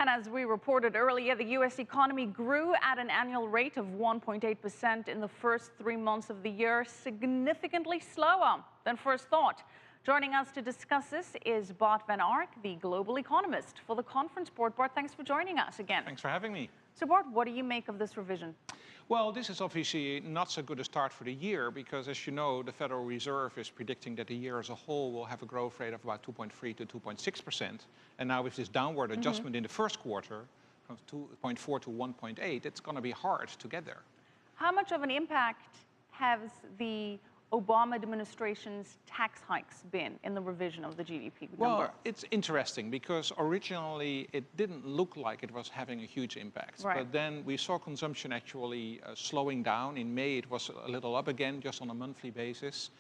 And as we reported earlier, the U.S. economy grew at an annual rate of 1.8% in the first 3 months of the year, significantly slower than first thought. Joining us to discuss this is Bart Van Ark, the global economist for the Conference Board. Bart, thanks for joining us again. Thanks for having me. So Bart, what do you make of this revision? Well, this is obviously not so good a start for the year because, as you know, the Federal Reserve is predicting that the year as a whole will have a growth rate of about 2.3 to 2.6%. And now with this downward adjustment in the first quarter, from 2.4 to 1.8, it's going to be hard to get there. How much of an impact has the Obama administration's tax hikes been in the revision of the GDP number? Well, it's interesting because originally it didn't look like it was having a huge impact. Right. But then we saw consumption actually slowing down. In May, it was a little up again, just on a monthly basis.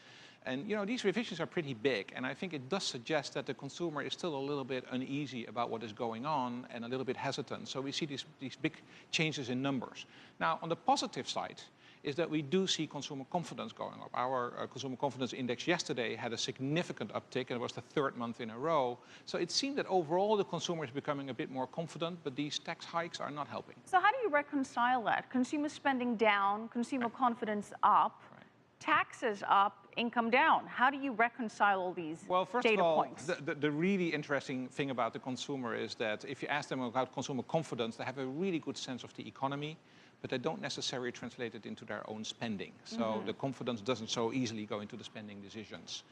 And, you know, these revisions are pretty big. And I think it does suggest that the consumer is still a little bit uneasy about what is going on and a little bit hesitant. So we see these big changes in numbers. Now, on the positive side, is that we do see consumer confidence going up. Our consumer confidence index yesterday had a significant uptick, and it was the third month in a row. So it seemed that overall the consumer is becoming a bit more confident, but these tax hikes are not helping. So how do you reconcile that? Consumer spending down, consumer confidence up, taxes up, income down. How do you reconcile all these Well, first data of all, points? the really interesting thing about the consumer is that if you ask them about consumer confidence, they have a really good sense of the economy, but they don't necessarily translate it into their own spending. So the confidence doesn't so easily go into the spending decisions.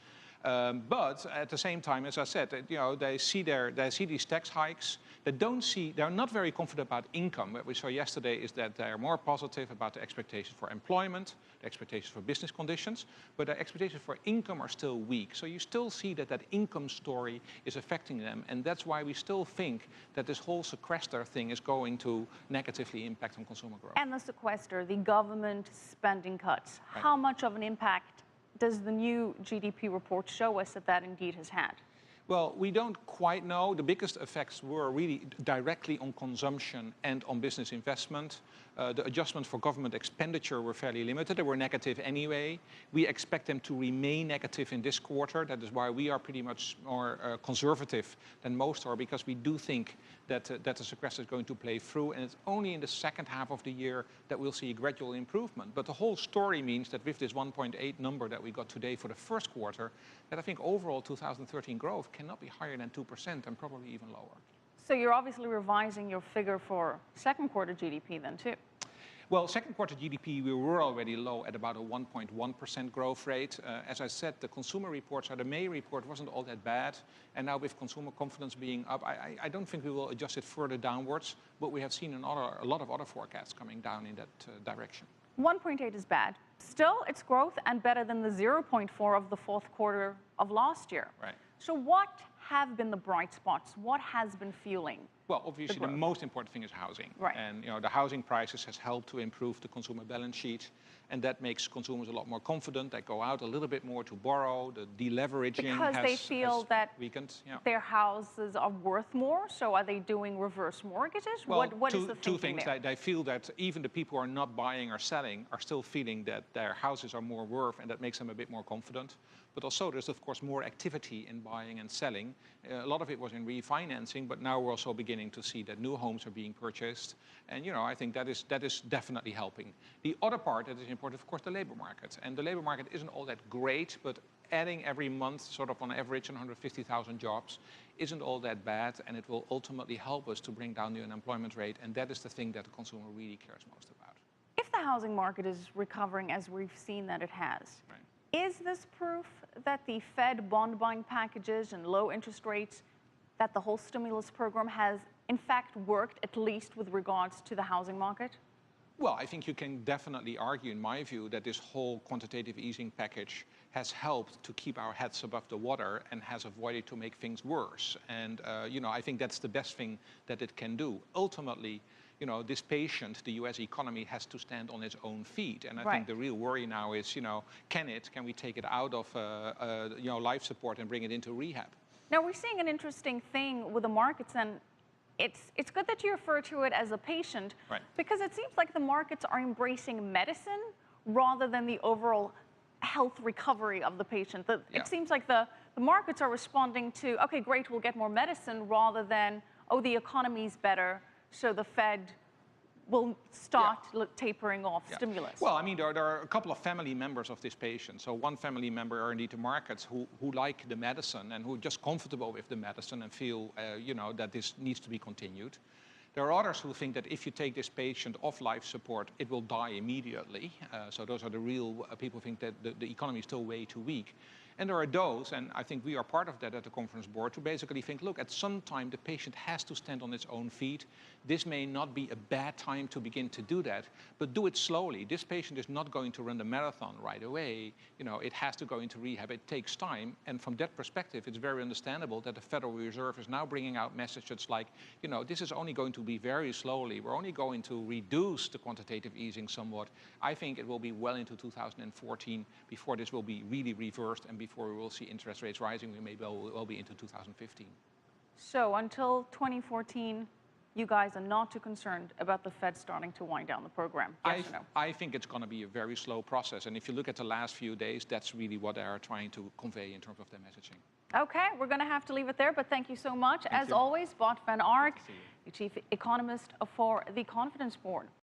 But at the same time, as I said, you know, they see these tax hikes. They're not very confident about income. What we saw yesterday is that they're more positive about the expectations for employment, the expectations for business conditions, but their expectations for income are still weak. So you still see that income story is affecting them, and that's why we still think that this whole sequester thing is going to negatively impact on consumer growth. And the sequester, the government spending cuts, Right. How much of an impact does the new GDP report show us that indeed has had? Well, we don't quite know. The biggest effects were really directly on consumption and on business investment. The adjustments for government expenditure were fairly limited. They were negative anyway. We expect them to remain negative in this quarter. That is why we are pretty much more conservative than most are, because we do think that the sequester is going to play through, and it's only in the second half of the year that we'll see a gradual improvement. But the whole story means that with this 1.8 number that we got today for the first quarter, that I think overall 2013 growth cannot be higher than 2% and probably even lower. So you're obviously revising your figure for second quarter GDP then too. Well, second quarter GDP, we were already low at about a 1.1% growth rate. As I said, the consumer reports, or the May report, wasn't all that bad. And now with consumer confidence being up, I don't think we will adjust it further downwards, but we have seen a lot of other forecasts coming down in that direction. 1.8 is bad. Still, it's growth and better than the 0.4 of the fourth quarter of last year. Right. So what have been the bright spots? What has been fueling? Well, obviously the most important thing is housing. Right. And you know, the housing prices has helped to improve the consumer balance sheet, and that makes consumers a lot more confident. They go out a little bit more to borrow. The deleveraging Because they feel that weakened. Yeah. their houses are worth more, so are they doing reverse mortgages? Well, what is the thinking two things. there? They feel that even the people who are not buying or selling are still feeling that their houses are more worth, and that makes them a bit more confident. But also there's, of course, more activity in buying and selling. A lot of it was in refinancing, but now we're also beginning to see that new homes are being purchased. And, you know, I think that is definitely helping. The other part that is important, of course, the labor market. And the labor market isn't all that great, but adding every month, sort of on average, 150,000 jobs isn't all that bad, and it will ultimately help us to bring down the unemployment rate. And that is the thing that the consumer really cares most about. If the housing market is recovering as we've seen that it has, Right. Is this proof that the Fed bond buying packages and low interest rates, that the whole stimulus program has in fact worked, at least with regards to the housing market? Well, I think you can definitely argue, in my view, that this whole quantitative easing package has helped to keep our heads above the water and has avoided to make things worse. And, you know, I think that's the best thing that it can do. Ultimately, you know, this patient, the U.S. economy, has to stand on its own feet. And I think the real worry now is, you know, can we take it out of, you know, life support and bring it into rehab? Now, we're seeing an interesting thing with the markets, and it's good that you refer to it as a patient, Right. because it seems like the markets are embracing medicine rather than the overall health recovery of the patient. It seems like the markets are responding to, okay, great, we'll get more medicine, rather than, oh, the economy's better, so the Fed will start tapering off stimulus? Well, I mean, there are a couple of family members of this patient. So one family member are indeed the markets who like the medicine and who are just comfortable with the medicine and feel, that this needs to be continued. There are others who think that if you take this patient off life support, it will die immediately. So those are the real people who think that the economy is still way too weak. And there are those, and I think we are part of that at the conference board, who basically think, look, at some time the patient has to stand on its own feet. This may not be a bad time to begin to do that, but do it slowly. This patient is not going to run the marathon right away. It has to go into rehab. It takes time. And from that perspective, it's very understandable that the Federal Reserve is now bringing out messages like, this is only going to be very slowly. We're only going to reduce the quantitative easing somewhat. I think it will be well into 2014 before this will be really reversed and before we will see interest rates rising. We may well be into 2015. So until 2014, you guys are not too concerned about the Fed starting to wind down the program? Yes or no? I think it's going to be a very slow process. And if you look at the last few days, that's really what they are trying to convey in terms of their messaging. Okay, we're going to have to leave it there, but thank you so much. As always, Bart Van Ark, the Chief Economist for the Confidence Board.